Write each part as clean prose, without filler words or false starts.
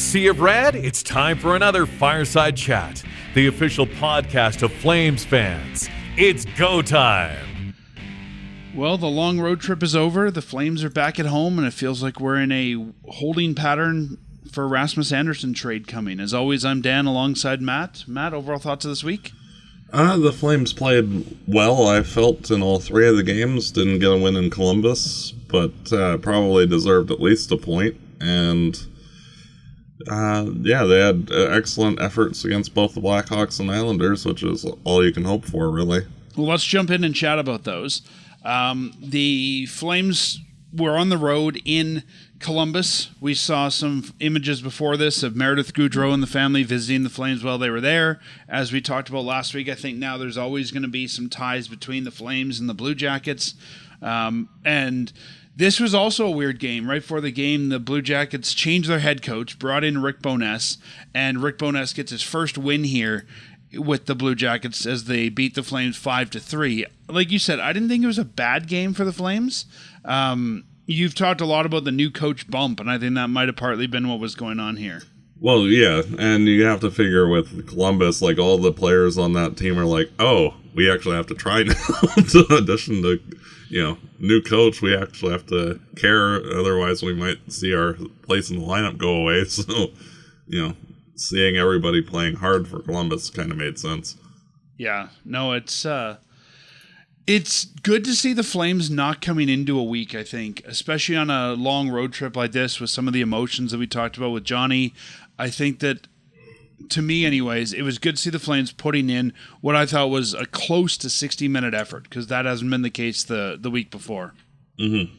Sea of Red, it's time for another Fireside Chat, the official podcast of Flames fans. It's go time. Well, the long road trip is over. The Flames are back at home, and it feels like we're in a holding pattern for Rasmus Andersson trade coming. As always, I'm Dan alongside Matt. Matt, overall thoughts of this week? The Flames played well, I felt, in all three of the games. Didn't get a win in Columbus, but probably deserved at least a point. And they had excellent efforts against both the Blackhawks and Islanders, which is all you can hope for, really. Well, let's jump in and chat about those. The Flames were on the road in Columbus. We saw some images before this of Meredith Goudreau and the family visiting the Flames while they were there. As we talked about last week, I think now there's always going to be some ties between the Flames and the Blue Jackets. And this was also a weird game. Right before the game, the Blue Jackets changed their head coach, brought in Rick Bowness, and Rick Bowness gets his first win here with the Blue Jackets as they beat the Flames 5-3. Like you said, I didn't think it was a bad game for the Flames. You've talked a lot about the new coach bump, and I think that might have partly been what was going on here. Well, yeah, and you have to figure with Columbus, like, all the players on that team are like, oh, we actually have to try now. In addition to, new coach, we actually have to care, otherwise we might see our place in the lineup go away. So, seeing everybody playing hard for Columbus kind of made sense. Yeah, no, it's good to see the Flames not coming into a week, I think, especially on a long road trip like this with some of the emotions that we talked about with Johnny. I think that, to me anyways, it was good to see the Flames putting in what I thought was a close to 60-minute effort, because that hasn't been the case the week before. Mm-hmm.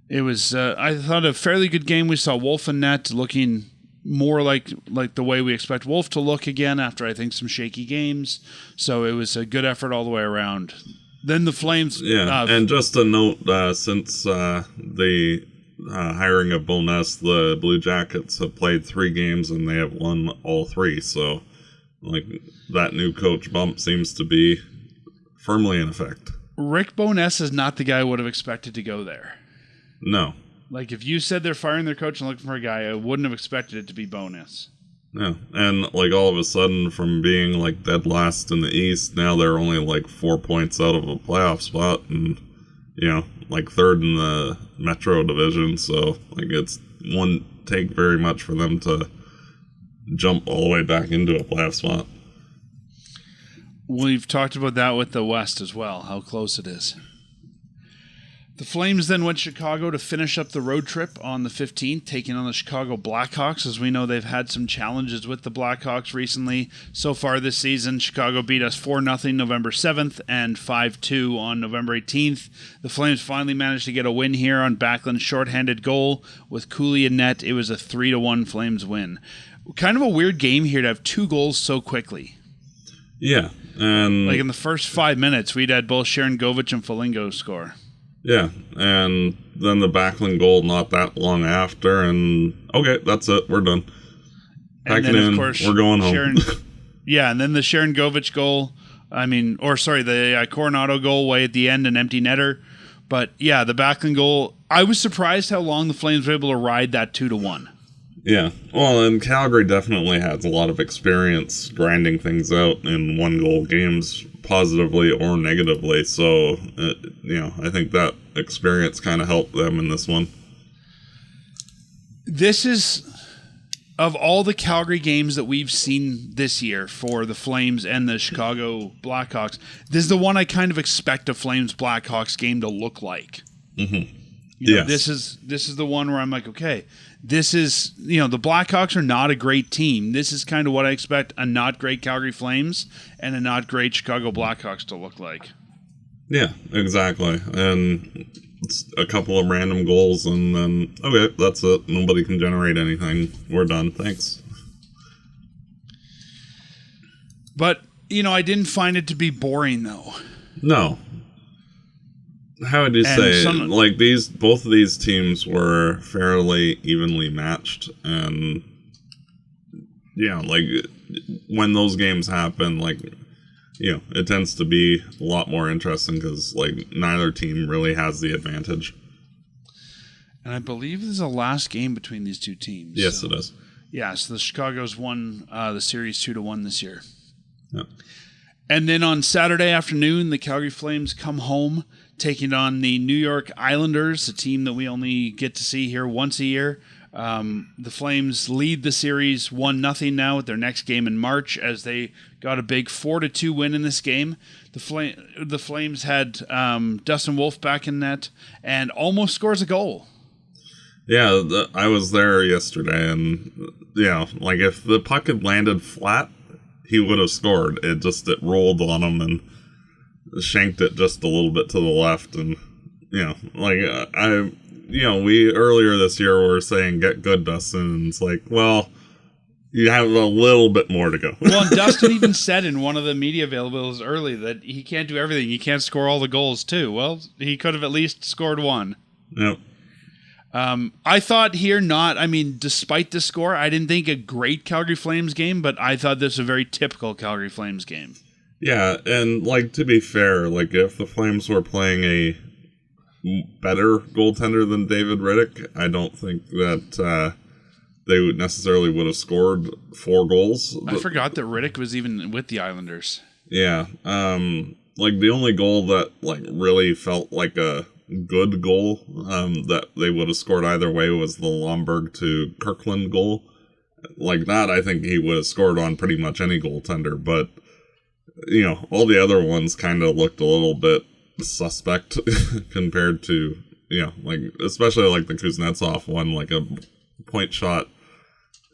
It was, I thought, a fairly good game. We saw Wolf and Net looking more like the way we expect Wolf to look again after, I think, some shaky games. So it was a good effort all the way around. Then the Flames... Yeah, and just a note, since the hiring of Bowness, the Blue Jackets have played 3 games and they have won all 3. So, that new coach bump seems to be firmly in effect. Rick Bowness is not the guy I would have expected to go there. No. If you said they're firing their coach and looking for a guy, I wouldn't have expected it to be Bowness. Yeah, and all of a sudden, from being dead last in the East, now they're only 4 points out of a playoff spot, and third in the Metro Division. So it wouldn't take very much for them to jump all the way back into a playoff spot. We've talked about that with the West as well, how close it is. The Flames then went to Chicago to finish up the road trip on the 15th, taking on the Chicago Blackhawks. As we know, they've had some challenges with the Blackhawks recently. So far this season, Chicago beat us 4-0 November 7th and 5-2 on November 18th. The Flames finally managed to get a win here on Backlund's shorthanded goal. With Cooley in net, it was a 3-1 Flames win. Kind of a weird game here to have 2 goals so quickly. Yeah. And in the first 5 minutes, we'd had both Sharon Govich and Foligno score. Yeah, and then the Backlund goal not that long after, and okay, that's it, we're done. Packing in, we're going home. And then the Sharon Govich goal, the Coronado goal way at the end, an empty netter. But yeah, the Backlund goal, I was surprised how long the Flames were able to ride that 2-1. Yeah, well, and Calgary definitely has a lot of experience grinding things out in 1-goal games, positively or negatively, so, I think that experience kind of helped them in this one. This is, of all the Calgary games that we've seen this year for the Flames and the Chicago Blackhawks, this is the one I kind of expect a Flames-Blackhawks game to look like. Mm-hmm. Yes. This is the one where I'm like, okay, this is, the Blackhawks are not a great team. This is kind of what I expect a not great Calgary Flames and a not great Chicago Blackhawks to look like. Yeah, exactly. And it's a couple of random goals and then, okay, that's it. Nobody can generate anything. We're done. Thanks. But, I didn't find it to be boring, though. No. How would you say it? Both of these teams were fairly evenly matched, and when those games happen, it tends to be a lot more interesting because neither team really has the advantage. And I believe this is the last game between these two teams. Yes, so. It is. Yeah, so the Chicago's won the series 2-1 this year. Yeah. And then on Saturday afternoon, the Calgary Flames come home, taking on the New York Islanders, a team that we only get to see here once a year. The Flames lead the series 1-0 now with their next game in March, as they got a big 4-2 win in this game. The Flames had Dustin Wolf back in net and almost scores a goal. Yeah, I was there yesterday, and like if the puck had landed flat, he would have scored. It rolled on him and shanked it just a little bit to the left, and we earlier this year were saying get good, Dustin, and it's like, well, you have a little bit more to go. Well, and Dustin even said in one of the media availables early that he can't do everything. He can't score all the goals too. Well, he could have at least scored one. Yep. I thought here despite the score, I didn't think a great Calgary Flames game, but I thought this was a very typical Calgary Flames game. Yeah, and to be fair, if the Flames were playing a better goaltender than David Riddick, I don't think that they would have scored 4 goals. I forgot that Riddick was even with the Islanders. Yeah, the only goal that really felt like a good goal that they would have scored either way was the Lomberg to Kirkland goal. That, I think he would have scored on pretty much any goaltender, but all the other ones kind of looked a little bit suspect compared to especially the Kuznetsov one, a point shot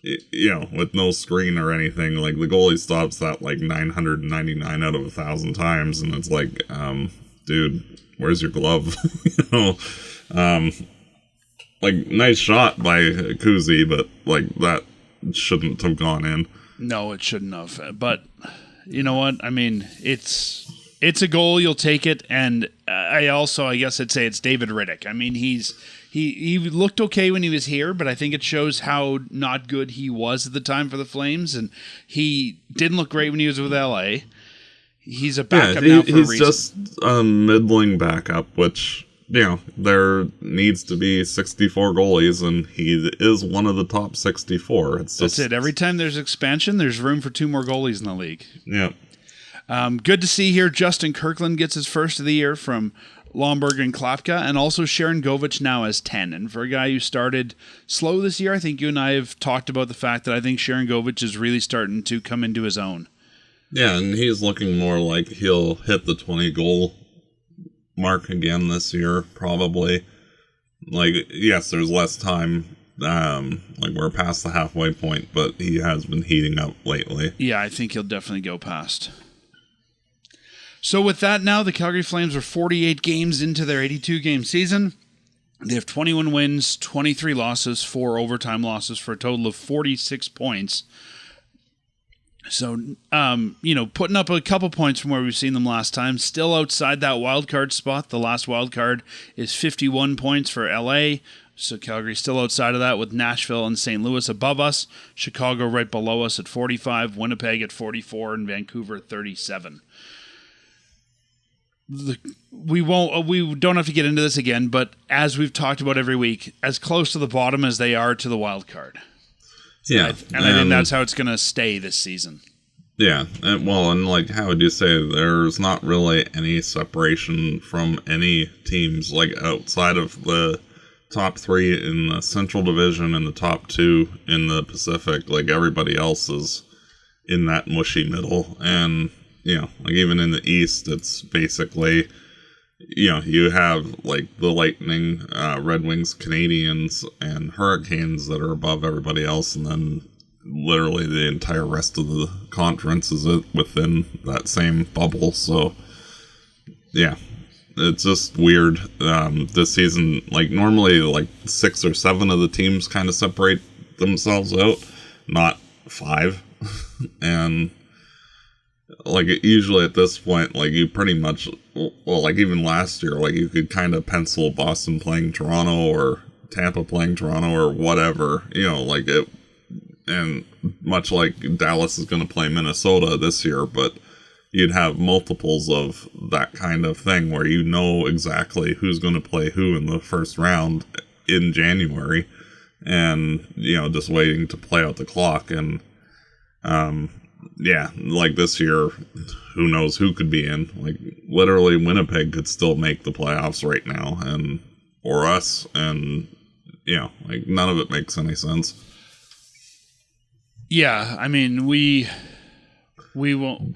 with no screen or anything. The goalie stops that 999 out of 1,000 times, and it's dude, where's your glove? Nice shot by Kuzi, but that shouldn't have gone in. No, it shouldn't have. But you know what? It's a goal. You'll take it. And I guess I'd say it's David Riddick. He looked okay when he was here, but I think it shows how not good he was at the time for the Flames. And he didn't look great when he was with LA. He's a backup now for a reason. He's just a middling backup, which, there needs to be 64 goalies, and he is one of the top 64. That's it. Every time there's expansion, there's room for 2 more goalies in the league. Yeah. Good to see here Justin Kirkland gets his first of the year from Lomberg and Klapka, and also Sharon Govich now has 10. And for a guy who started slow this year, I think you and I have talked about the fact that I think Sharon Govich is really starting to come into his own. Yeah, and he's looking more like he'll hit the 20-goal mark again this year, probably. Yes, there's less time. We're past the halfway point, but he has been heating up lately. Yeah, I think he'll definitely go past. So with that now, the Calgary Flames are 48 games into their 82-game season. They have 21 wins, 23 losses, 4 overtime losses for a total of 46 points. So, putting up a couple points from where we've seen them last time. Still outside that wild card spot. The last wild card is 51 points for LA. So Calgary's still outside of that with Nashville and St. Louis above us. Chicago right below us at 45. Winnipeg at 44 and Vancouver at 37. We don't have to get into this again, but as we've talked about every week, as close to the bottom as they are to the wild card. Yeah, and I think that's how it's going to stay this season. Yeah, and how would you say there's not really any separation from any teams outside of the top 3 in the Central Division and the top 2 in the Pacific. Everybody else is in that mushy middle, and even in the East, it's basically you have the Lightning, Red Wings, Canadians, and Hurricanes that are above everybody else, and then literally the entire rest of the conference is within that same bubble. So, yeah, it's just weird. This season, normally 6 or 7 of the teams kind of separate themselves out, not 5, and usually at this point, you pretty much, even last year, you could kind of pencil Boston playing Toronto or Tampa playing Toronto or whatever, it, and much like Dallas is going to play Minnesota this year, but you'd have multiples of that kind of thing where exactly who's going to play who in the first round, in January, and just waiting to play out the clock. And like this year, who knows who could be in? Like literally, Winnipeg could still make the playoffs right now, or us, and like none of it makes any sense. Yeah, I mean we won't.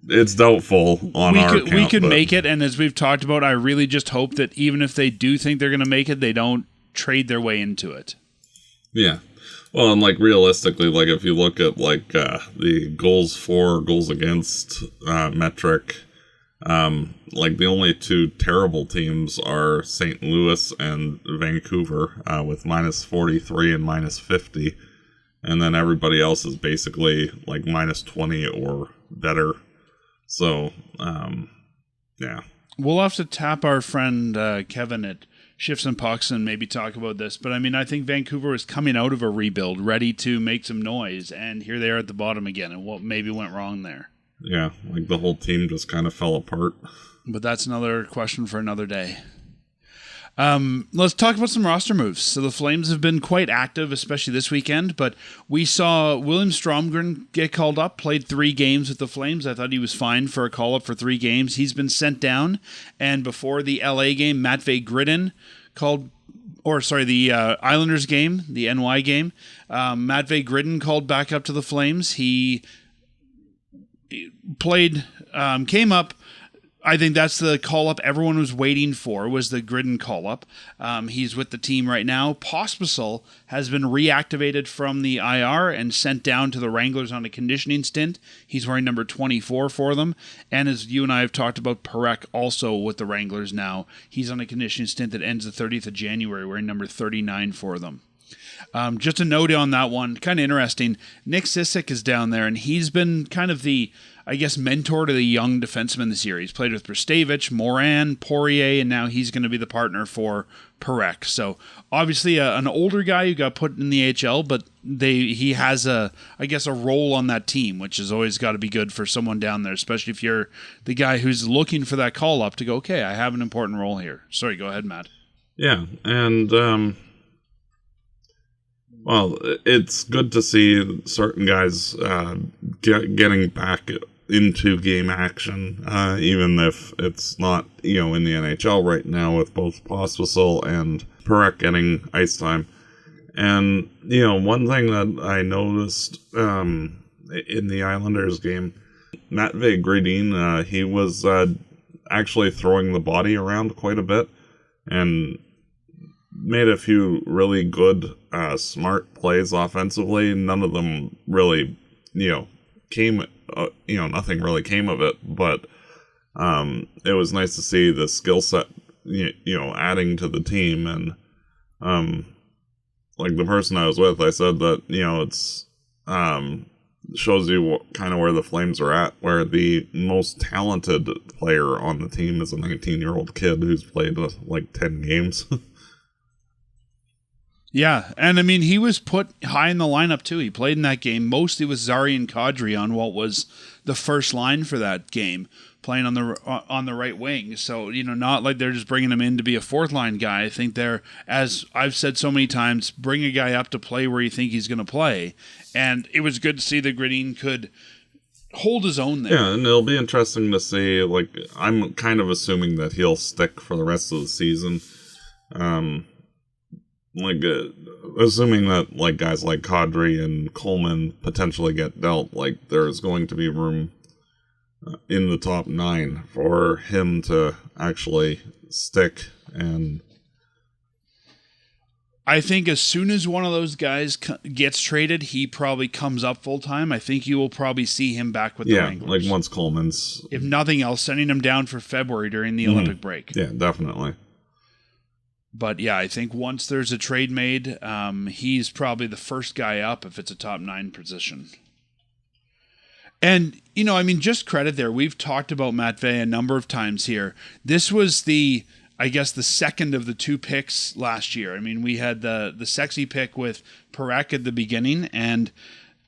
It's doubtful on our account. We could make it, and as we've talked about, I really just hope that even if they do think they're going to make it, they don't trade their way into it. Yeah. Well, and like realistically, like if you look at like the goals for, goals against metric, like the only two terrible teams are St. Louis and Vancouver with -43 and -50. And then everybody else is basically like -20 or better. So, yeah. We'll have to tap our friend Kevin at Shifts and Pucks and maybe talk about this. But I mean, I think Vancouver is coming out of a rebuild, ready to make some noise. And here they are at the bottom again. And what maybe went wrong there? Yeah, like the whole team just kind of fell apart. But that's another question for another day. Let's talk about some roster moves. So the Flames have been quite active, especially this weekend, but we saw William Stromgren get called up, played 3 games with the Flames. I thought he was fine for a call-up for 3 games. He's been sent down, and before the LA game, Matvei Gridin the Islanders game, the NY game, Matvei Gridin called back up to the Flames. He played, came up. I think that's the call-up everyone was waiting for, was the Gridin call-up. He's with the team right now. Pospisil has been reactivated from the IR and sent down to the Wranglers on a conditioning stint. He's wearing number 24 for them. And as you and I have talked about, Parekh also with the Wranglers now. He's on a conditioning stint that ends the 30th of January, wearing number 39 for them. Just a note on that one, kind of interesting. Nick Sissek is down there, and he's been kind of the, I guess, mentor to the young defensemen this year. He's played with Brstavich, Morin, Poirier, and now he's going to be the partner for Parekh. So obviously an older guy who got put in the AHL, but he has a role on that team, which has always got to be good for someone down there, especially if you're the guy who's looking for that call up to go, okay, I have an important role here. Sorry, go ahead, Matt. Yeah, and well, it's good to see certain guys getting back into game action, even if it's not, in the NHL right now, with both Pospisil and Parekh getting ice time. And, one thing that I noticed in the Islanders game, Matvei Gridin, he was actually throwing the body around quite a bit and made a few really good, smart plays offensively. None of them really, came, nothing really came of it, but it was nice to see the skill set, adding to the team. And like the person I was with, I said that, it's shows you kind of where the Flames are at, where the most talented player on the team is a 19-year-old kid who's played like 10 games. Yeah, and I mean, he was put high in the lineup too. He played in that game mostly with Zari and Kadri on what was the first line for that game, playing on the right wing. So, not like they're just bringing him in to be a fourth line guy. I think they're, as I've said so many times, bring a guy up to play where you think he's going to play. And it was good to see that Gridin could hold his own there. Yeah, and it'll be interesting to see, like, I'm kind of assuming that he'll stick for the rest of the season. Assuming that like guys like Kadri and Coleman potentially get dealt, like there's going to be room in the top 9 for him to actually stick. And I think as soon as one of those guys gets traded, he probably comes up full time. I think you will probably see him back with the Wranglers. Like once Coleman's, if nothing else, sending him down for February during the Olympic break. Yeah, definitely. But yeah, I think once there's a trade made, he's probably the first guy up if it's a top 9 position. And, just credit there. We've talked about Matvei a number of times here. This was the second of the 2 picks last year. I mean, we had the sexy pick with Parekh at the beginning, and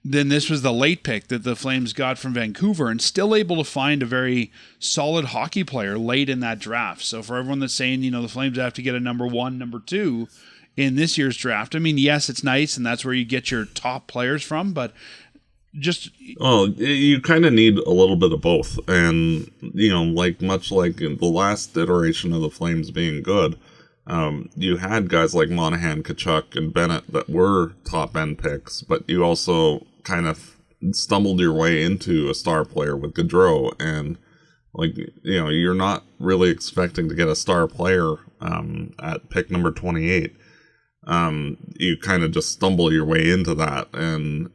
then this was the late pick that the Flames got from Vancouver, and still able to find a very solid hockey player late in that draft. So for everyone that's saying, the Flames have to get a number 1, number 2, in this year's draft. I mean, yes, it's nice, and that's where you get your top players from, but just... Well, you kind of need a little bit of both. And, much like in the last iteration of the Flames being good, you had guys like Monahan, Kachuk, and Bennett that were top-end picks, but you also kind of stumbled your way into a star player with Gaudreau, and you're not really expecting to get a star player at pick number 28. You kind of just stumble your way into that, and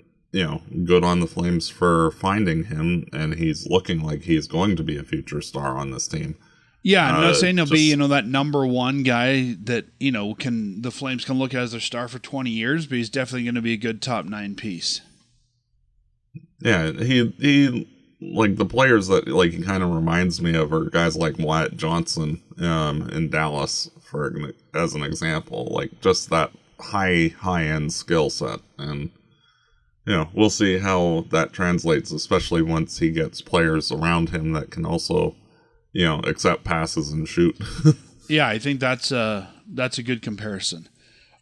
good on the Flames for finding him, and he's looking like he's going to be a future star on this team. Yeah, I'm not saying he'll be, that number one guy that, the Flames can look at as their star for 20 years, but he's definitely going to be a good top 9 piece. Yeah, he like the players that he kind of reminds me of are guys like Wyatt Johnson in Dallas as an example, just that high end skill set. And we'll see how that translates, especially once he gets players around him that can also accept passes and shoot. Yeah, I think that's a good comparison.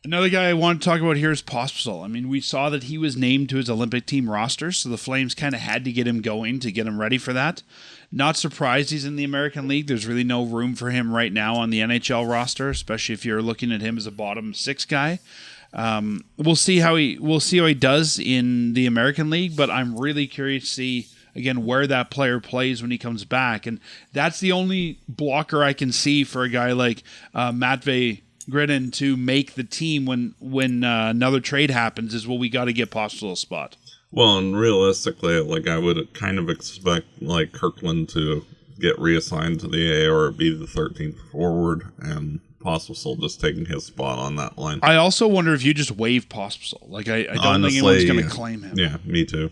Another guy I want to talk about here is Pospisil. I mean, we saw that he was named to his Olympic team roster, so the Flames kind of had to get him going to get him ready for that. Not surprised he's in the American League. There's really no room for him right now on the NHL roster, especially if you're looking at him as a bottom 6 guy. We'll see how he does in the American League, but I'm really curious to see again where that player plays when he comes back, and that's the only blocker I can see for a guy like Matvei Gridin to make the team when another trade happens. Is we got to get Pospisil a spot. Well, and realistically, I would kind of expect Kirkland to get reassigned to the A or be the 13th forward, and Pospisil just taking his spot on that line. I also wonder if you just waive Pospisil. I don't think anyone's going to claim him. Yeah, me too.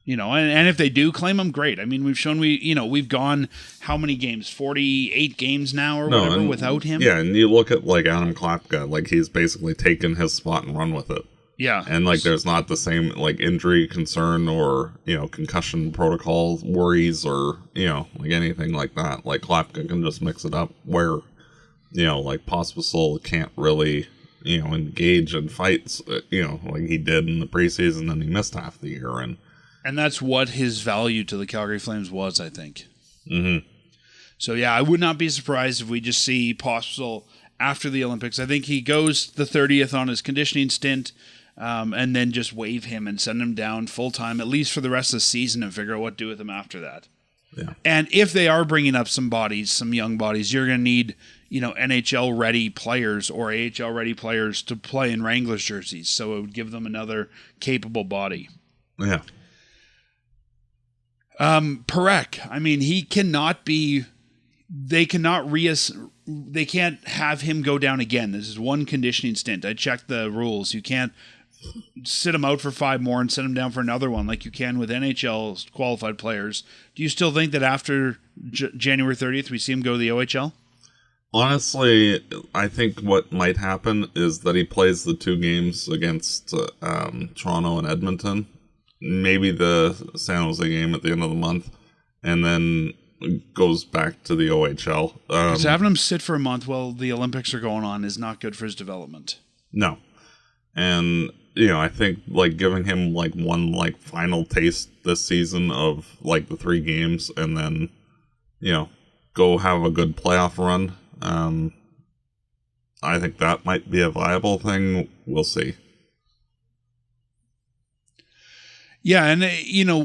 And if they do claim him, great. I mean, we've shown we've gone how many games? 48 games now or whatever without him. Yeah, and you look at Adam Klapka, he's basically taken his spot and run with it. Yeah. And there's not the same injury concern or, concussion protocol worries or, anything like that. Klapka can just mix it up where, Pospisil can't really, engage in fights, like he did in the preseason, and he missed half the year. And that's what his value to the Calgary Flames was, I think. Mm-hmm. So, yeah, I would not be surprised if we just see Pospisil after the Olympics. I think he goes the 30th on his conditioning stint, and then just waive him and send him down full-time, at least for the rest of the season, and figure out what to do with him after that. Yeah. And if they are bringing up some young bodies, you're going to need, NHL-ready players or AHL-ready players to play in Wranglers jerseys, so it would give them another capable body. Yeah. Parekh, I mean, he cannot be. They can't have him go down again. This is one conditioning stint. I checked the rules. You can't sit him out for 5 more and send him down for another one like you can with NHL qualified players. Do you still think that after January 30th we see him go to the OHL? Honestly, I think what might happen is that he plays the 2 games against Toronto and Edmonton. Maybe the San Jose game at the end of the month, and then goes back to the OHL. So having him sit for a month while the Olympics are going on is not good for his development. No. And, I think, giving him, one, final taste this season of, the 3 games, and then, go have a good playoff run, I think that might be a viable thing. We'll see. Yeah, and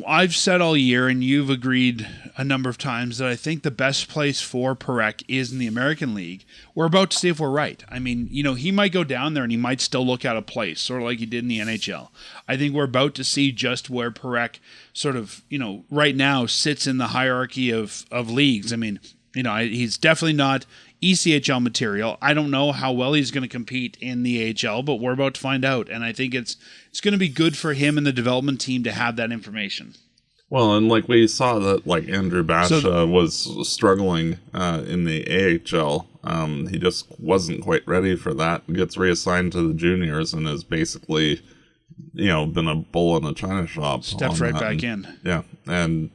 I've said all year, and you've agreed a number of times, that I think the best place for Parekh is in the American League. We're about to see if we're right. I mean, he might go down there and he might still look out of place, sort of like he did in the NHL. I think we're about to see just where Parekh sort of, right now sits in the hierarchy of leagues. I mean, he's definitely not ECHL material. I don't know how well he's going to compete in the AHL, but we're about to find out. And I think it's going to be good for him and the development team to have that information. Well, and we saw that Andrew Basha was struggling in the AHL. He just wasn't quite ready for that. Gets reassigned to the juniors and is basically, been a bull in a china shop. Steps right back in. Yeah, and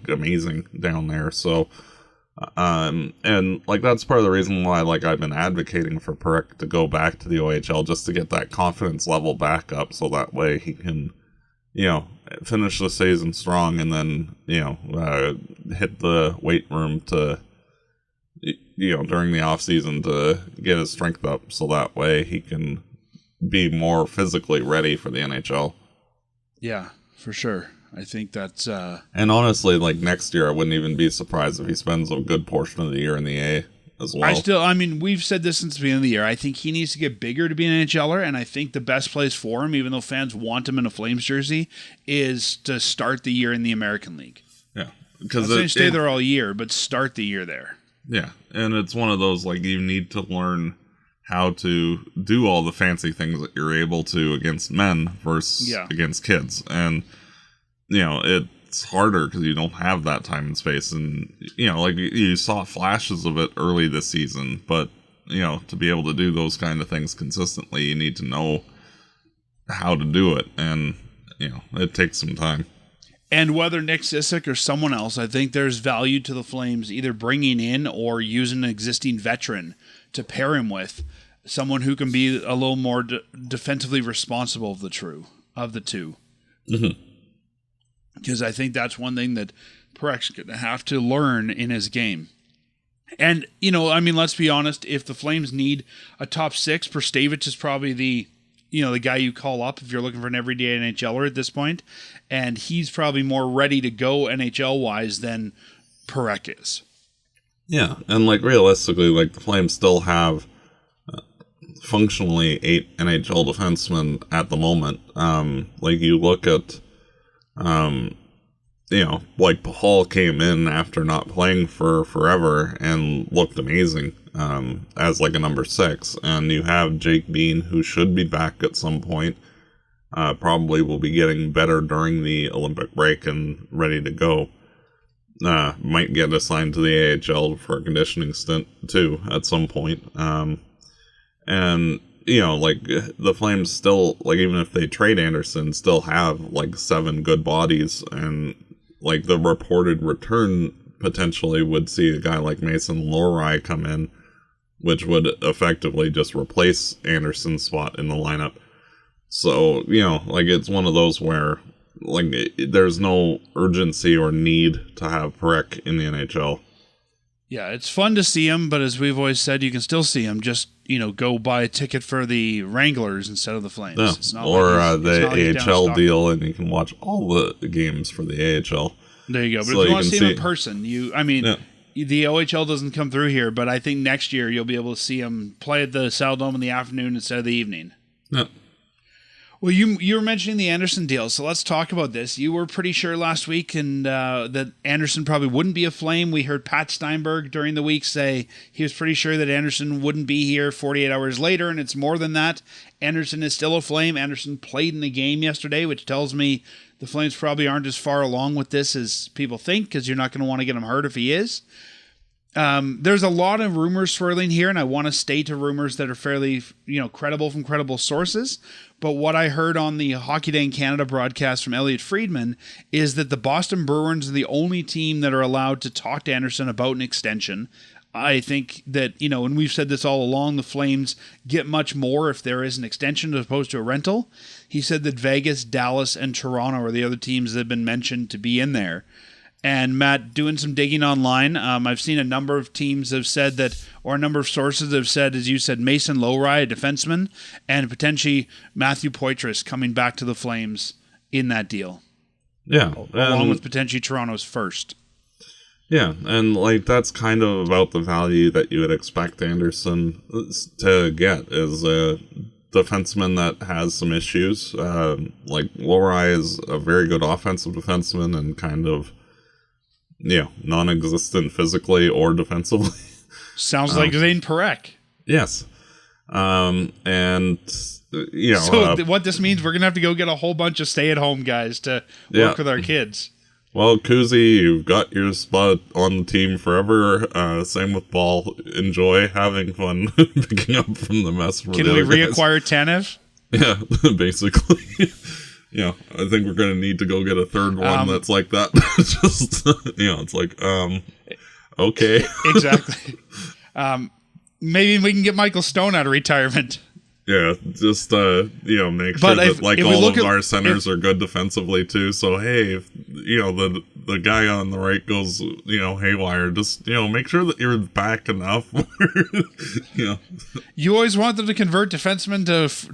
amazing down there. So And like that's part of the reason why like I've been advocating for Perek to go back to the OHL, just to get that confidence level back up, so that way he can, finish the season strong, and then hit the weight room to during the off season to get his strength up, so that way he can be more physically ready for the NHL. Yeah, for sure. I think that's... And honestly, like next year, I wouldn't even be surprised if he spends a good portion of the year in the A as well. We've said this since the beginning of the year. I think he needs to get bigger to be an NHLer, and I think the best place for him, even though fans want him in a Flames jersey, is to start the year in the American League. Yeah. Because they stay there all year, but start the year there. Yeah, and it's one of those, like, you need to learn how to do all the fancy things that you're able to against men versus against kids. And it's harder because you don't have that time and space, and like you saw flashes of it early this season, but to be able to do those kind of things consistently, you need to know how to do it, and it takes some time. And whether Nick Sissick or someone else, I think there's value to the Flames either bringing in or using an existing veteran to pair him with someone who can be a little more defensively responsible of the two. Mm-hmm. Because I think that's one thing that Perek's going to have to learn in his game. And, let's be honest, if the Flames need a top six, Prstavich is probably the guy you call up if you're looking for an everyday NHLer at this point. And he's probably more ready to go NHL-wise than Perek is. Yeah, and, like, realistically, like, the Flames still have functionally 8 NHL defensemen at the moment. Like, you look at... like Pahal came in after not playing for forever and looked amazing as like a number 6, and you have Jake Bean, who should be back at some point, probably will be getting better during the Olympic break and ready to go. Might get assigned to the AHL for a conditioning stint too at some point. And like the Flames still, like, even if they trade Andersson, still have like 7 good bodies, and like the reported return potentially would see a guy like Mason Lohri come in, which would effectively just replace Andersson's spot in the lineup. So, like it's one of those where like there's no urgency or need to have Perek in the NHL. Yeah, it's fun to see him, but as we've always said, you can still see him. Just, go buy a ticket for the Wranglers instead of the Flames. Yeah. It's not or like the AHL deal, and you can watch all the games for the AHL. There you go. But if you want to see him in person, the OHL doesn't come through here, but I think next year you'll be able to see him play at the Saddledome in the afternoon instead of the evening. Yeah. Well, you were mentioning the Andersson deal, so let's talk about this. You were pretty sure last week that Andersson probably wouldn't be a Flame. We heard Pat Steinberg during the week say he was pretty sure that Andersson wouldn't be here 48 hours later, and it's more than that. Andersson is still a Flame. Andersson played in the game yesterday, which tells me the Flames probably aren't as far along with this as people think, because you're not going to want to get him hurt if he is. There's a lot of rumors swirling here, and I want to stay to rumors that are fairly, credible from credible sources. But what I heard on the Hockey Day in Canada broadcast from Elliot Friedman is that the Boston Bruins are the only team that are allowed to talk to Andersson about an extension. I think that, and we've said this all along, the Flames get much more if there is an extension as opposed to a rental. He said that Vegas, Dallas, and Toronto are the other teams that have been mentioned to be in there. And Matt, doing some digging online, I've seen a number of teams have said that, or a number of sources have said, as you said, Mason Lohri, a defenseman, and potentially Matthew Poitras coming back to the Flames in that deal. Yeah. Along with potentially Toronto's first. Yeah, and like that's kind of about the value that you would expect Andersson to get, is a defenseman that has some issues. Like Lohri is a very good offensive defenseman and kind of non-existent physically or defensively. Sounds like Zane Perek. Yes. So what this means, we're going to have to go get a whole bunch of stay-at-home guys to work with our kids. Well, Kuzi, you've got your spot on the team forever. Same with Paul. Enjoy having fun picking up from the mess. Can we reacquire Tanev? Yeah, basically. I think we're going to need to go get a third one that's like that. Just, it's like, Okay. Exactly. Maybe we can get Michael Stone out of retirement. Yeah, just make sure that like all of our centers are good defensively too. So hey, if the guy on the right goes haywire, just make sure that you're back enough. You always wanted to convert defensemen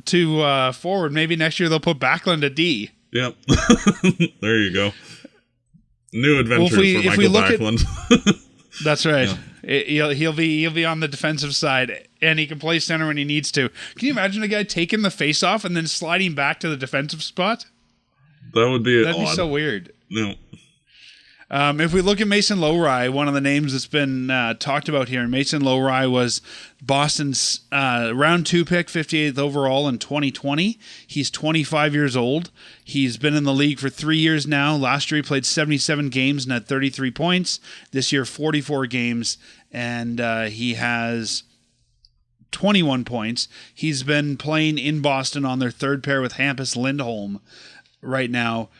to forward. Maybe next year they'll put Backlund at D. Yep. There you go. New adventures for Michael Backlund. That's right. Yeah. He'll be on the defensive side, and he can play center when he needs to. Can you imagine a guy taking the face off and then sliding back to the defensive spot? That'd be so weird. No. If we look at Mason Lohri, one of the names that's been talked about here, Mason Lohri was Boston's round 2 pick, 58th overall in 2020. He's 25 years old. He's been in the league for 3 years now. Last year he played 77 games and had 33 points. This year 44 games, and he has 21 points. He's been playing in Boston on their third pair with Hampus Lindholm right now.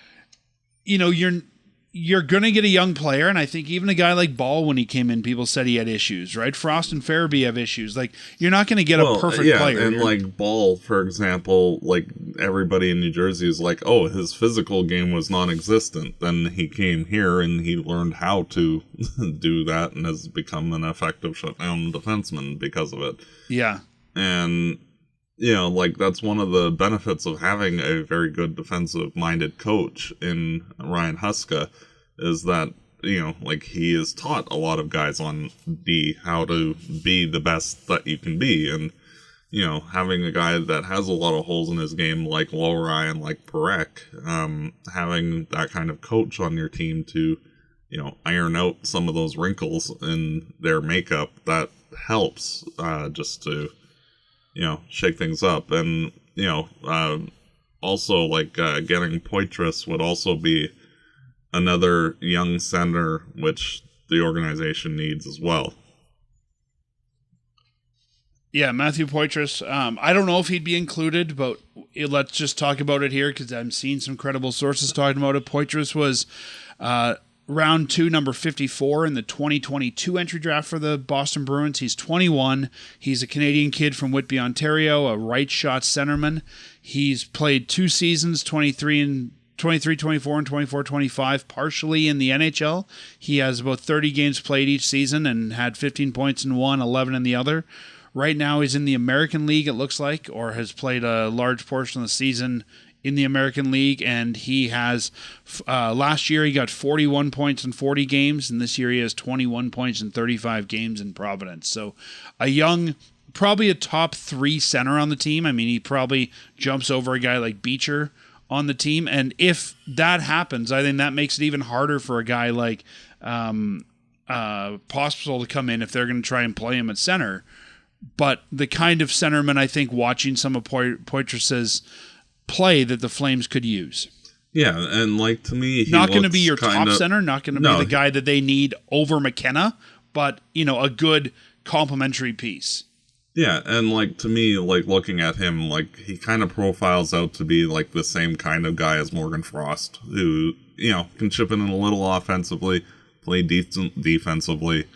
You're going to get a young player, and I think even a guy like Ball, when he came in, people said he had issues, right? Frost and Farabee have issues. Like, you're not going to get a perfect player. And like Ball, for example, like everybody in New Jersey is like, oh, his physical game was non-existent. Then he came here and he learned how to do that and has become an effective shutdown defenseman because of it. Yeah. And like that's one of the benefits of having a very good defensive-minded coach in Ryan Huska is that, like he has taught a lot of guys on D how to be the best that you can be. And, having a guy that has a lot of holes in his game like Lohri and like Parekh, having that kind of coach on your team to, iron out some of those wrinkles in their makeup, that helps just to shake things up. And, also like getting Poitras would also be another young center, which the organization needs as well. Yeah, Matthew Poitras. I don't know if he'd be included, but let's just talk about it here because I'm seeing some credible sources talking about it. Poitras was round 2, number 54 in the 2022 entry draft for the Boston Bruins. He's 21. He's a Canadian kid from Whitby, Ontario, a right shot centerman. He's played 2 seasons, 23-24 and 24-25, partially in the NHL. He has about 30 games played each season and had 15 points in one, 11 in the other. Right now he's in the American League, it looks like, or has played a large portion of the season in the American League, and he has last year he got 41 points in 40 games, and this year he has 21 points in 35 games in Providence. So a young, probably a top 3 center on the team. I mean, he probably jumps over a guy like Beecher on the team, and if that happens, I think that makes it even harder for a guy like Pospisil to come in if they're going to try and play him at center. But the kind of centerman I think watching some of Poitras's play that the Flames could use. Yeah, and like to me, not going to be your top center, not going to be the guy that they need over McKenna, but a good complementary piece. Yeah, and like to me, like looking at him, like he kind of profiles out to be like the same kind of guy as Morgan Frost, who can chip in a little offensively, play decent defensively.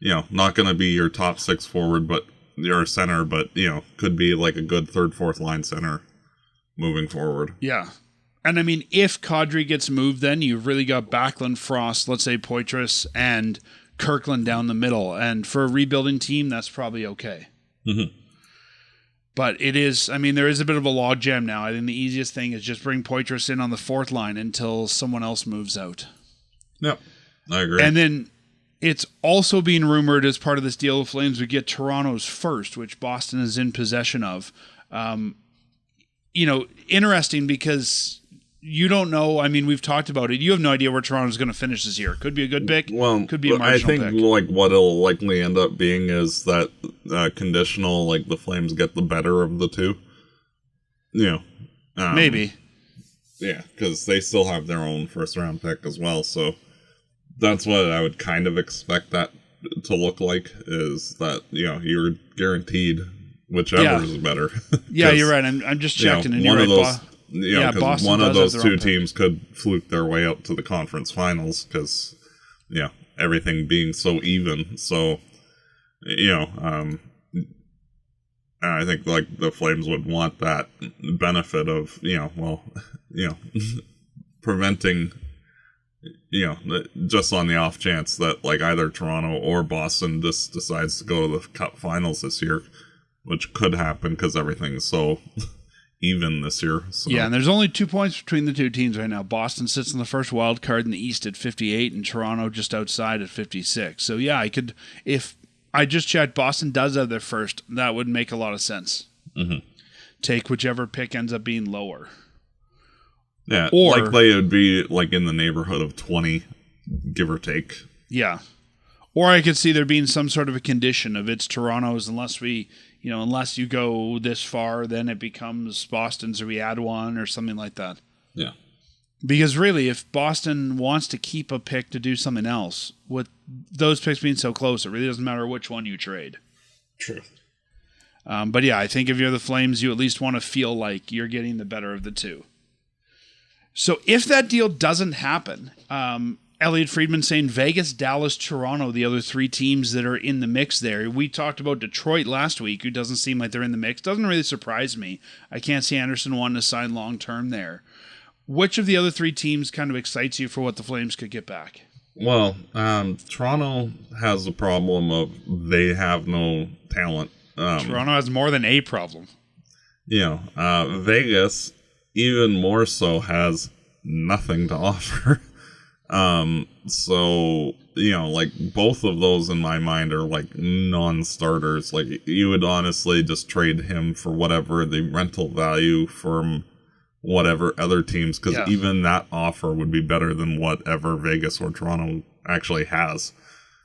Not going to be your top 6 forward, but your center, but could be like a good 3rd, 4th line center moving forward. Yeah. And I mean, if Kadri gets moved, then you've really got Backlund, Frost, let's say Poitras, and Kirkland down the middle. And for a rebuilding team, that's probably okay. Mm-hmm. But it is, I mean, there is a bit of a logjam now. I think the easiest thing is just bring Poitras in on the 4th line until someone else moves out. Yep, I agree. And then it's also being rumored as part of this deal, the Flames would get Toronto's first, which Boston is in possession of. Interesting because you don't know. I mean, we've talked about it. You have no idea where Toronto's going to finish this year. Could be a good pick. Well, could be a marginal pick. I think like what it'll likely end up being is that conditional, like the Flames get the better of the two. Maybe. Yeah, because they still have their own 1st round pick as well. So that's what I would kind of expect that to look like, is that you're guaranteed whichever is better. Yeah, you're right. I'm just checking, and you're right. Because one of those 2 teams could fluke their way up to the conference finals, because everything being so even. So, I think like the Flames would want that benefit of, preventing, just on the off chance that like either Toronto or Boston just decides to go to the Cup Finals this year, which could happen because everything's so even this year. So. Yeah, and there's only 2 points between the two teams right now. Boston sits in the first wild card in the East at 58, and Toronto just outside at 56. So yeah, if I just checked, Boston does have their first, that would make a lot of sense. Mm-hmm. Take whichever pick ends up being lower. Yeah, or like they would be like in the neighborhood of 20, give or take. Yeah. Or I could see there being some sort of a condition of it's Toronto's unless you go this far, then it becomes Boston's or we add one or something like that. Yeah. Because really, if Boston wants to keep a pick to do something else, with those picks being so close, it really doesn't matter which one you trade. True. But yeah, I think if you're the Flames, you at least want to feel like you're getting the better of the two. So if that deal doesn't happen, Elliot Friedman saying Vegas, Dallas, Toronto, the other three teams that are in the mix there. We talked about Detroit last week, who doesn't seem like they're in the mix. Doesn't really surprise me. I can't see Andersson wanting to sign long-term there. Which of the other three teams kind of excites you for what the Flames could get back? Well, Toronto has a problem of they have no talent. Toronto has more than a problem. Vegas, even more so, has nothing to offer. So, like both of those in my mind are like non-starters. Like you would honestly just trade him for whatever the rental value from whatever other teams, because even that offer would be better than whatever Vegas or Toronto actually has.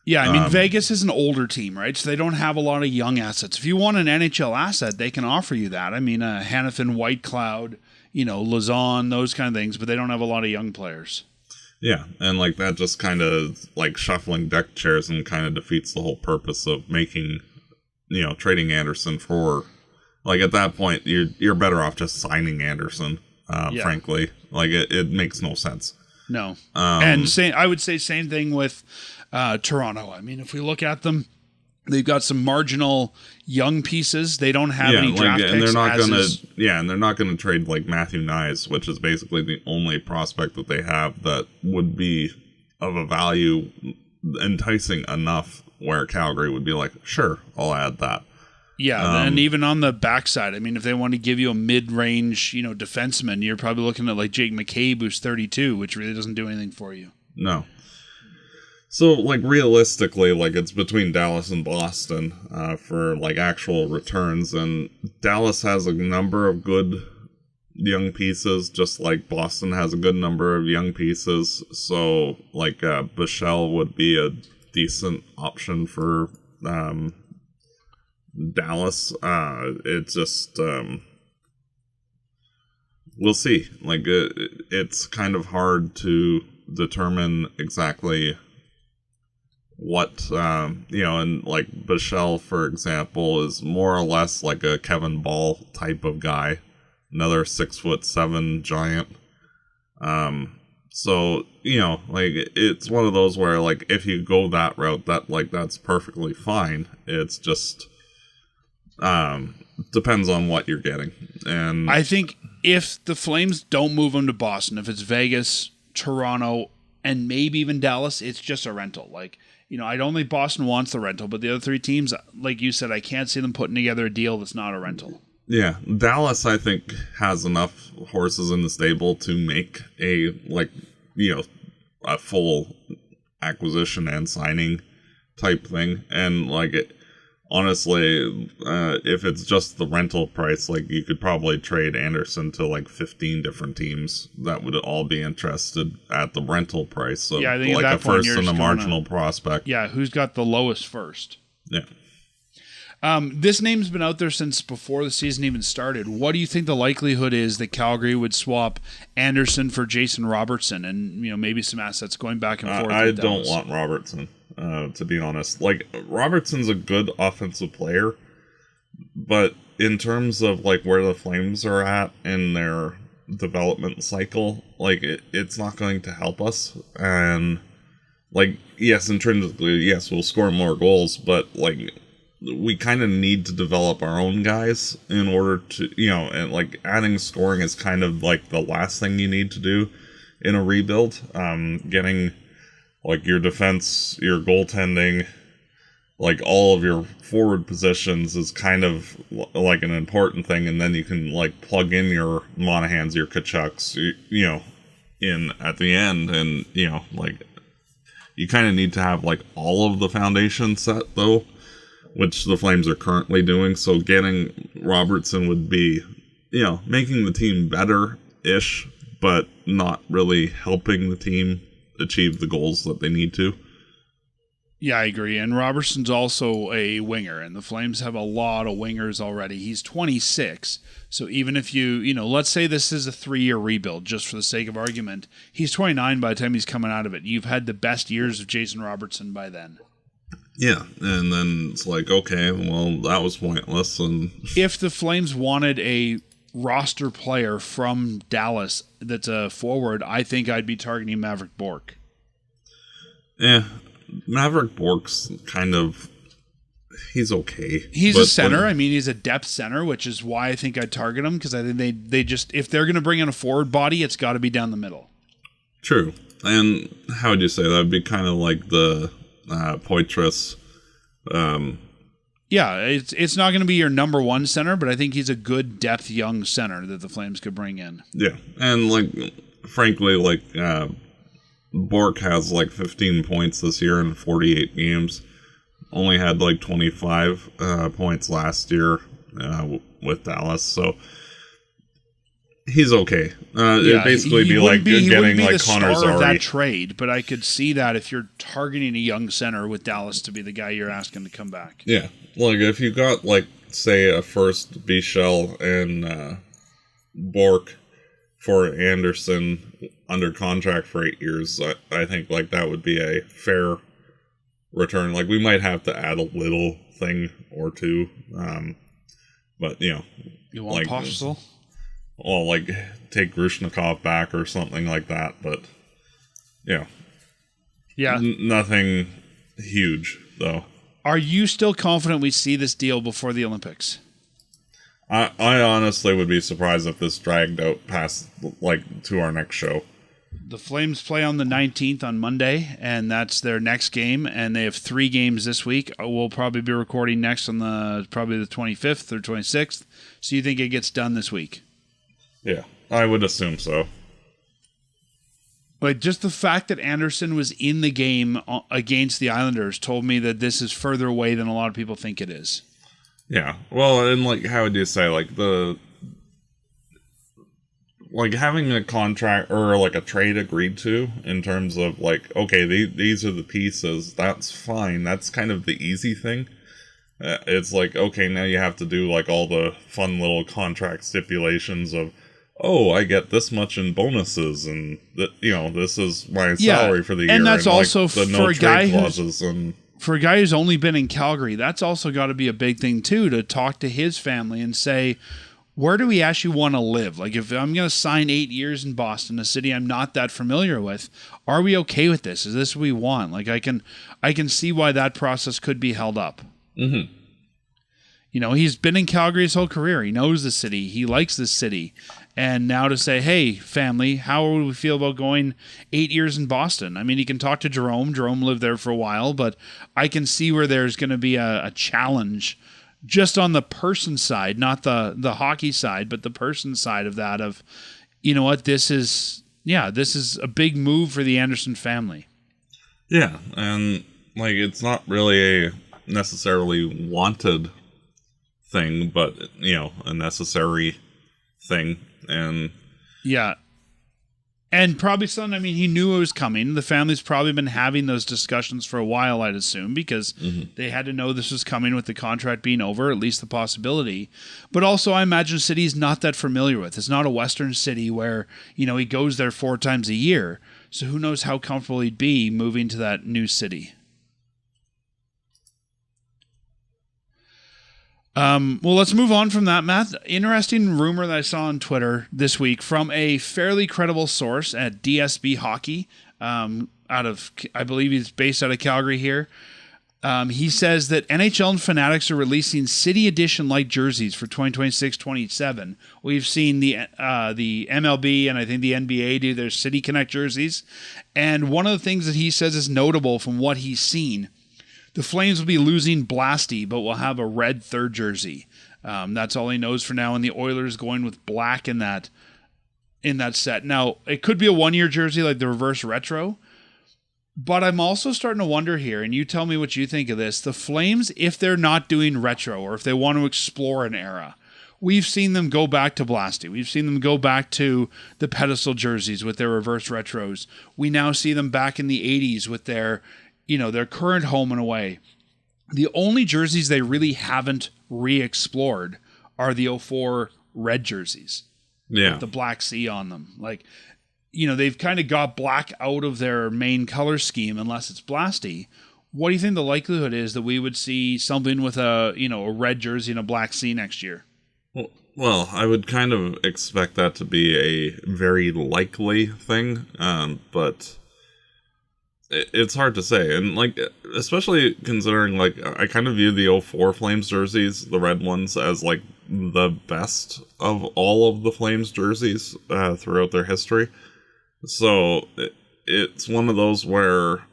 Yeah, I mean, Vegas is an older team, right? So they don't have a lot of young assets. If you want an NHL asset, they can offer you that. I mean, Hanifin, Whitecloud, Lazon, those kind of things, but they don't have a lot of young players. Yeah, and like that just kind of like shuffling deck chairs and kind of defeats the whole purpose of making, trading Andersson for, like at that point, you're better off just signing Andersson, frankly. Like it makes no sense. No. And I would say same thing with Toronto. I mean, if we look at them, they've got some marginal young pieces. They don't have any draft picks. And they're not gonna trade like Matthew Nyes, which is basically the only prospect that they have that would be of a value enticing enough where Calgary would be like, sure, I'll add that. Yeah, and even on the backside, I mean, if they want to give you a mid-range, defenseman, you're probably looking at like Jake McCabe, who's 32, which really doesn't do anything for you. No. So, like, realistically, like, it's between Dallas and Boston for, like, actual returns, and Dallas has a number of good young pieces, just like Boston has a good number of young pieces, so, like, Bichelle would be a decent option for Dallas. It's just, we'll see. Like, it's kind of hard to determine exactly what, and like Bichelle, for example, is more or less like a Kevin Ball type of guy, another 6'7" giant. So, like it's one of those where like if you go that route, that's perfectly fine. It's just depends on what you're getting. And I think if the Flames don't move him to Boston, if it's Vegas, Toronto, and maybe even Dallas, it's just a rental. Like, I don't think Boston wants the rental, but the other three teams, like you said, I can't see them putting together a deal that's not a rental. Yeah, Dallas, I think, has enough horses in the stable to make a full acquisition and signing type thing. And, like, honestly, if it's just the rental price, like, you could probably trade Andersson to, like, 15 different teams that would all be interested at the rental price. So, yeah, I think like at that a point, first and a marginal prospect. Yeah, who's got the lowest first? Yeah. This name's been out there since before the season even started. What do you think the likelihood is that Calgary would swap Andersson for Jason Robertson and, maybe some assets going back and forth? I don't want Robertson, to be honest. Like, Robertson's a good offensive player, but in terms of, like, where the Flames are at in their development cycle, like, it's not going to help us. And like, yes, intrinsically, yes, we'll score more goals, but like we kind of need to develop our own guys in order to, and like adding scoring is kind of like the last thing you need to do in a rebuild. Getting like your defense, your goaltending, like all of your forward positions is kind of like an important thing, and then you can like plug in your Monahans, your Kachucks, in at the end, and like you kind of need to have like all of the foundation set though, which the Flames are currently doing. So getting Robertson would be, making the team better-ish, but not really helping the team achieve the goals that they need to. Yeah, I agree. And Robertson's also a winger, and the Flames have a lot of wingers already. He's 26, so even if let's say this is a 3-year rebuild, just for the sake of argument, he's 29 by the time he's coming out of it. You've had the best years of Jason Robertson by then. Yeah, and then it's like, okay, well, that was pointless. And if the Flames wanted a roster player from Dallas that's a forward, I think I'd be targeting Maverick Bourque. Yeah, Maverick Bourque's kind of, he's okay. He's a center. He's a depth center, which is why I think I'd target him, because I think they just, if they're going to bring in a forward body, it's got to be down the middle. True. And how would you say that would be kind of like the Poitras. Yeah, it's not going to be your number one center, but I think he's a good depth young center that the Flames could bring in. Yeah, and like frankly, like Bourque has like 15 points this year in 48 games. Only had like 25 points last year with Dallas, so he's okay. It'd basically be like getting like Connor Zary. Of that trade, but I could see that if you're targeting a young center with Dallas to be the guy you're asking to come back. Yeah, like if you got like say a first Bichelle and Bourque for Anderson under contract for 8 years, I think like that would be a fair return. Like we might have to add a little thing or two, but you want like Postol? Well, like take Grushnikov back or something like that, but yeah, nothing huge though. Are you still confident we see this deal before the Olympics? I honestly would be surprised if this dragged out past like to our next show. The Flames play on the 19th on Monday, and that's their next game, and they have 3 games this week. We'll probably be recording next on probably the 25th or 26th. So you think it gets done this week? Yeah, I would assume so. Like, just the fact that Andersson was in the game against the Islanders told me that this is further away than a lot of people think it is. Yeah, well, and like, how would you say, like having a contract or like a trade agreed to in terms of like, okay, these are the pieces, that's fine. That's kind of the easy thing. It's like, okay, now you have to do like all the fun little contract stipulations of, oh, I get this much in bonuses, and this is my salary for the year. And that's also like, for a guy who's only been in Calgary, that's also got to be a big thing too, to talk to his family and say, where do we actually want to live? Like, if I'm going to sign 8 years in Boston, a city I'm not that familiar with, are we okay with this? Is this what we want? Like, I can see why that process could be held up. Mm-hmm. He's been in Calgary his whole career. He knows the city. He likes this city. And now to say, hey, family, how would we feel about going 8 years in Boston? I mean, he can talk to Jerome. Jerome lived there for a while, but I can see where there's going to be a challenge just on the person side, not the hockey side, but the person side of that of, you know what, this is a big move for the Andersson family. Yeah, and like it's not really a necessarily wanted thing, but a necessary thing. And yeah, and probably something. I mean, he knew it was coming. The family's probably been having those discussions for a while, I'd assume, because they had to know this was coming with the contract being over, at least the possibility. But also, I imagine the city's not that familiar with. It's not a Western city where he goes there 4 times a year. So who knows how comfortable he'd be moving to that new city. Well, let's move on from that, Matt. Interesting rumor that I saw on Twitter this week from a fairly credible source at DSB Hockey. I believe he's based out of Calgary here. He says that NHL and Fanatics are releasing City Edition like jerseys for 2026-27. We've seen the MLB and I think the NBA do their City Connect jerseys. And one of the things that he says is notable from what he's seen, the Flames will be losing Blasty, but will have a red third jersey. That's all he knows for now. And the Oilers going with black in that set. Now, it could be a one-year jersey like the reverse retro. But I'm also starting to wonder here, and you tell me what you think of this. The Flames, if they're not doing retro or if they want to explore an era, we've seen them go back to Blasty. We've seen them go back to the pedestal jerseys with their reverse retros. We now see them back in the 80s with their current home and away. The only jerseys they really haven't re-explored are the 04 red jerseys. Yeah. With the black C on them. They've kind of got black out of their main color scheme unless it's Blasty. What do you think the likelihood is that we would see something with a red jersey and a black C next year? Well, I would kind of expect that to be a very likely thing, but it's hard to say. And, especially considering, I kind of view the 04 Flames jerseys, the red ones, as, the best of all of the Flames jerseys throughout their history. So it's one of those where,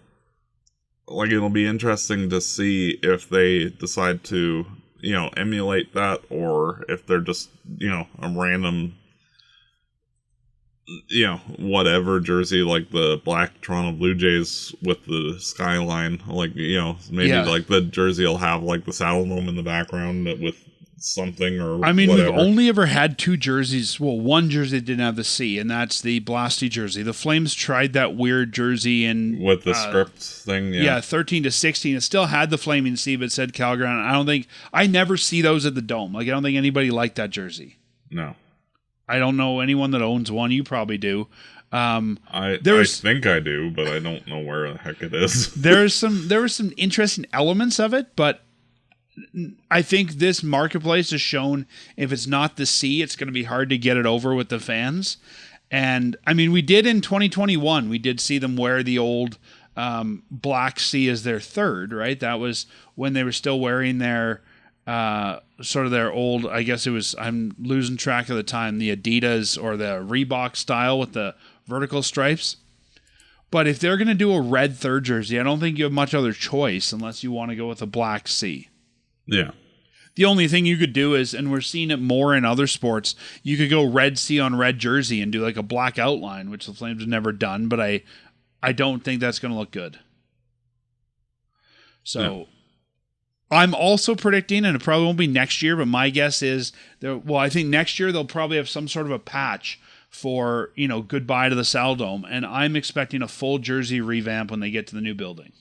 it'll be interesting to see if they decide to, emulate that, or if they're just, a random, whatever jersey, like the black Toronto Blue Jays with the skyline, maybe the jersey will have, the saddle dome in the background with something or whatever. We've only ever had two jerseys. Well, one jersey didn't have the C, and that's the Blasty jersey. The Flames tried that weird jersey in with the script thing. Yeah, 13 to 16. It still had the flaming C, but said Calgary. I never see those at the Dome. I don't think anybody liked that jersey. No, I don't know anyone that owns one. You probably do. I think I do, but I don't know where the heck it is. There were some interesting elements of it, but I think this marketplace has shown if it's not the C, it's going to be hard to get it over with the fans. And we did in 2021, we did see them wear the old black C as their third, right? That was when they were still wearing their sort of their old, I guess it was, I'm losing track of the time, the Adidas or the Reebok style with the vertical stripes. But if they're going to do a red third jersey, I don't think you have much other choice unless you want to go with a black C. Yeah. The only thing you could do is, and we're seeing it more in other sports, you could go red C on red jersey and do a black outline, which the Flames have never done, but I don't think that's going to look good. So I'm also predicting, and it probably won't be next year, but my guess is, I think next year they'll probably have some sort of a patch for, goodbye to the Saddle Dome, and I'm expecting a full jersey revamp when they get to the new building.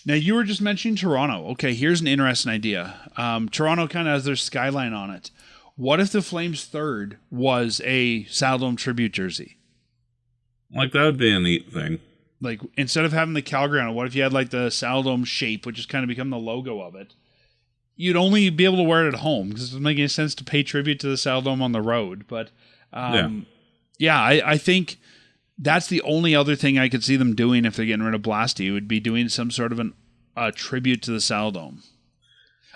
Now, you were just mentioning Toronto. Okay, here's an interesting idea. Toronto kind of has their skyline on it. What if the Flames' third was a Saddle Dome tribute jersey? That would be a neat thing. Instead of having the Calgary on it, what if you had the Saddle Dome shape, which has kind of become the logo of it? You'd only be able to wear it at home because it doesn't make any sense to pay tribute to the Saddle Dome on the road. But, I think that's the only other thing I could see them doing if they're getting rid of Blasty, would be doing some sort of a tribute to the Saddle Dome.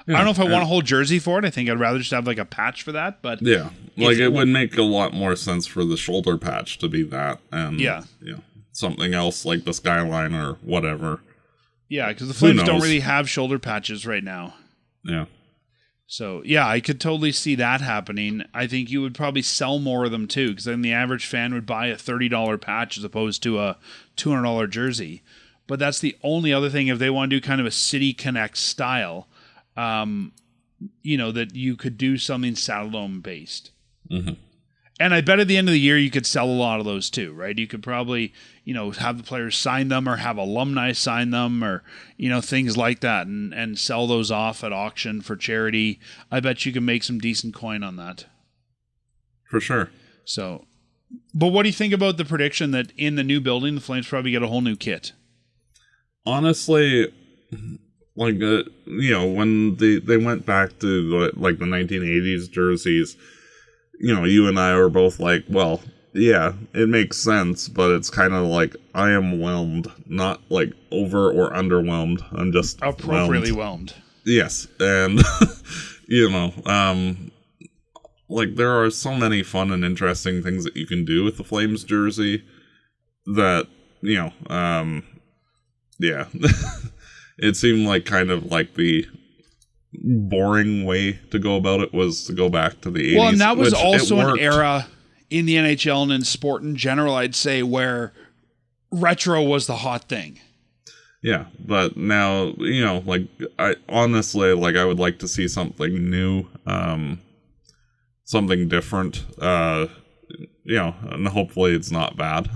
Yeah, I don't know if I want a whole jersey for it. I think I'd rather just have a patch for that. But yeah, it would make a lot more sense for the shoulder patch to be that, and something else like the skyline or whatever. Yeah, because the Flames don't really have shoulder patches right now. Yeah. So, I could totally see that happening. I think you would probably sell more of them, too, because then the average fan would buy a $30 patch as opposed to a $200 jersey. But that's the only other thing, if they want to do kind of a City Connect style, that you could do something Saddle Dome based. Mm-hmm. And I bet at the end of the year you could sell a lot of those too, right? You could probably, have the players sign them or have alumni sign them or, things like that and sell those off at auction for charity. I bet you can make some decent coin on that. For sure. So, but what do you think about the prediction that in the new building, the Flames probably get a whole new kit? Honestly, when they went back to the 1980s jerseys, you and I were both like, well, yeah, it makes sense, but it's kind of like I am whelmed, not like over or underwhelmed. I'm just appropriately whelmed. Yes, and like there are so many fun and interesting things that you can do with the Flames jersey that yeah, it seemed like kind of like the boring way to go about it was to go back to the 80s. Well, and that was also an era in the NHL and in sport in general, I'd say, where retro was the hot thing. Yeah, but now, like, I honestly, like, I would like to see something new, something different, and hopefully it's not bad.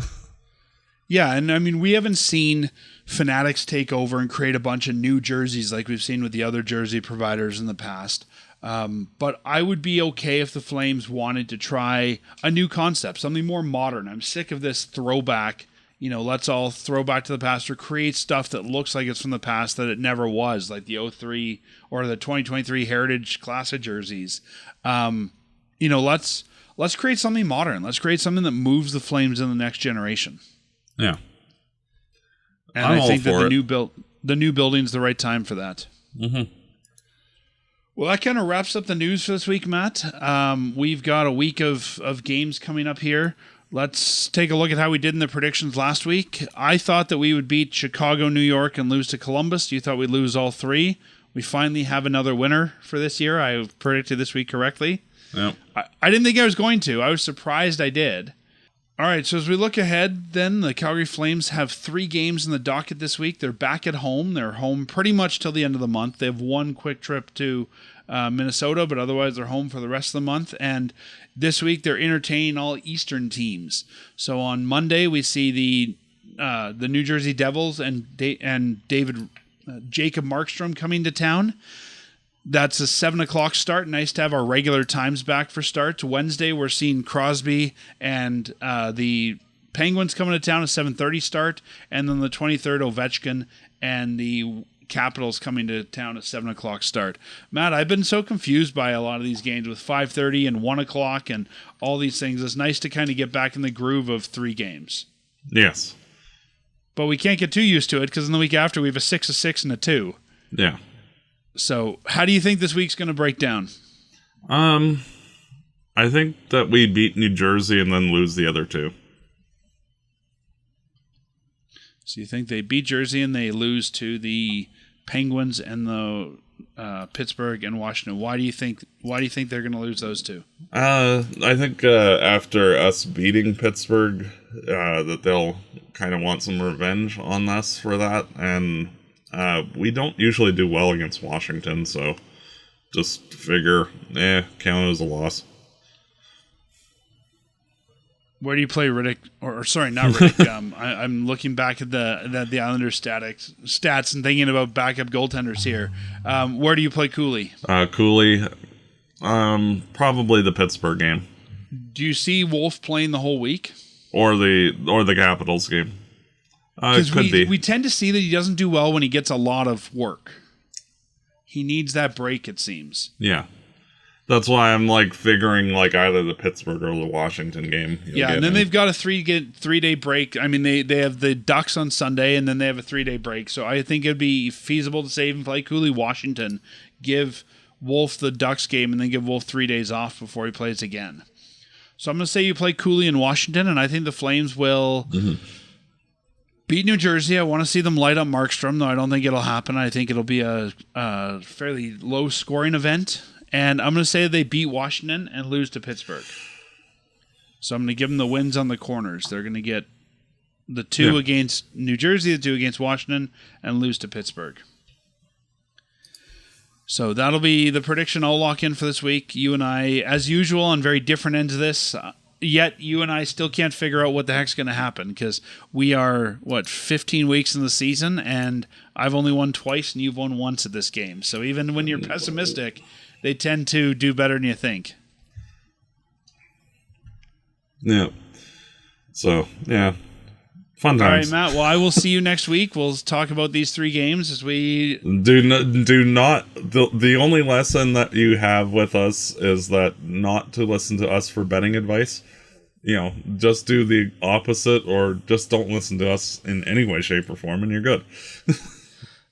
Yeah, and I mean, we haven't seen Fanatics take over and create a bunch of new jerseys like we've seen with the other jersey providers in the past. But I would be okay if the Flames wanted to try a new concept, something more modern. I'm sick of this throwback. Let's all throw back to the past or create stuff that looks like it's from the past that it never was, like the 03 or the 2023 Heritage Classic jerseys. Let's create something modern. Let's create something that moves the Flames in the next generation. Yeah. And I think that the new building's the right time for that. Mm-hmm. Well, that kind of wraps up the news for this week, Matt. We've got a week of games coming up here. Let's take a look at how we did in the predictions last week. I thought that we would beat Chicago, New York, and lose to Columbus. You thought we'd lose all three. We finally have another winner for this year. I predicted this week correctly. Yep. I didn't think I was going to. I was surprised I did. All right, so as we look ahead, then, the Calgary Flames have 3 games in the docket this week. They're back at home. They're home pretty much till the end of the month. They have one quick trip to Minnesota, but otherwise they're home for the rest of the month. And this week they're entertaining all Eastern teams. So on Monday we see the New Jersey Devils and Jacob Markstrom coming to town. That's a 7 o'clock start. Nice to have our regular times back for starts. Wednesday, we're seeing Crosby and the Penguins coming to town, a 7:30 start. And then the 23rd, Ovechkin and the Capitals coming to town, a 7 o'clock start. Matt, I've been so confused by a lot of these games with 5:30 and 1 o'clock and all these things. It's nice to kind of get back in the groove of 3 games. Yes. But we can't get too used to it because in the week after, we have a 6, a 6, and a 2. Yeah. So, how do you think this week's going to break down? I think that we beat New Jersey and then lose the other 2. So you think they beat Jersey and they lose to the Penguins and the Pittsburgh and Washington? Why do you think they're going to lose those 2? I think after us beating Pittsburgh, that they'll kind of want some revenge on us for that, and we don't usually do well against Washington, so just figure, count it as a loss. Where do you play Riddick? Or sorry, not Riddick. I'm looking back at the Islanders stats and thinking about backup goaltenders here. Where do you play Cooley? Cooley, probably the Pittsburgh game. Do you see Wolf playing the whole week? Or the Capitals game? Because we tend to see that he doesn't do well when he gets a lot of work. He needs that break, it seems. Yeah. That's why I'm figuring either the Pittsburgh or the Washington game. Yeah, and then they've got a 3-day break. I mean, they have the Ducks on Sunday, and then they have a 3-day break. So I think it'd be feasible to save and play Cooley Washington, give Wolf the Ducks game, and then give Wolf 3 days off before he plays again. So I'm going to say you play Cooley in Washington, and I think the Flames will beat New Jersey. I want to see them light up Markstrom, though I don't think it'll happen. I think it'll be a fairly low-scoring event. And I'm going to say they beat Washington and lose to Pittsburgh. So I'm going to give them the wins on the corners. They're going to get the 2 against New Jersey, the 2 against Washington, and lose to Pittsburgh. So that'll be the prediction I'll lock in for this week. You and I, as usual, on very different ends of this. Yet you and I still can't figure out what the heck's going to happen because we are, 15 weeks in the season, and I've only won twice and you've won once at this game. So even when you're pessimistic, they tend to do better than you think. Yeah. So, yeah. Fun times. All right, Matt. Well, I will see you next week. We'll talk about these 3 games as we... Do not... The only lesson that you have with us is that not to listen to us for betting advice. just do the opposite, or just don't listen to us in any way, shape, or form, and you're good.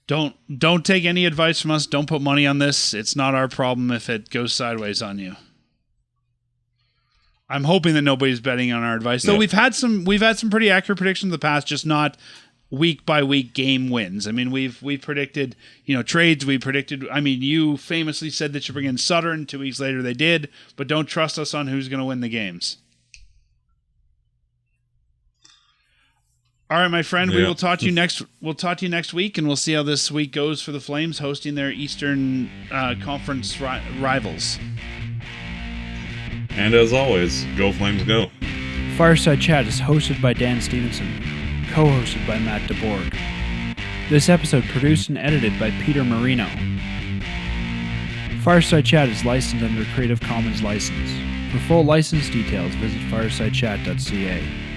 Don't take any advice from us. Don't put money on this. It's not our problem if it goes sideways on you. I'm hoping that nobody's betting on our advice. Though we've had some pretty accurate predictions in the past, just not week by week game wins. I mean, we've predicted, trades. We predicted. I mean, you famously said that you bring in Sutter, and 2 weeks later they did. But don't trust us on who's going to win the games. All right, my friend. We will talk to you next. We'll talk to you next week, and we'll see how this week goes for the Flames hosting their Eastern Conference rivals. And as always, go Flames, go! Fireside Chat is hosted by Dan Stevenson, co-hosted by Matt DeBorg. This episode produced and edited by Peter Marino. Fireside Chat is licensed under Creative Commons license. For full license details, visit firesidechat.ca.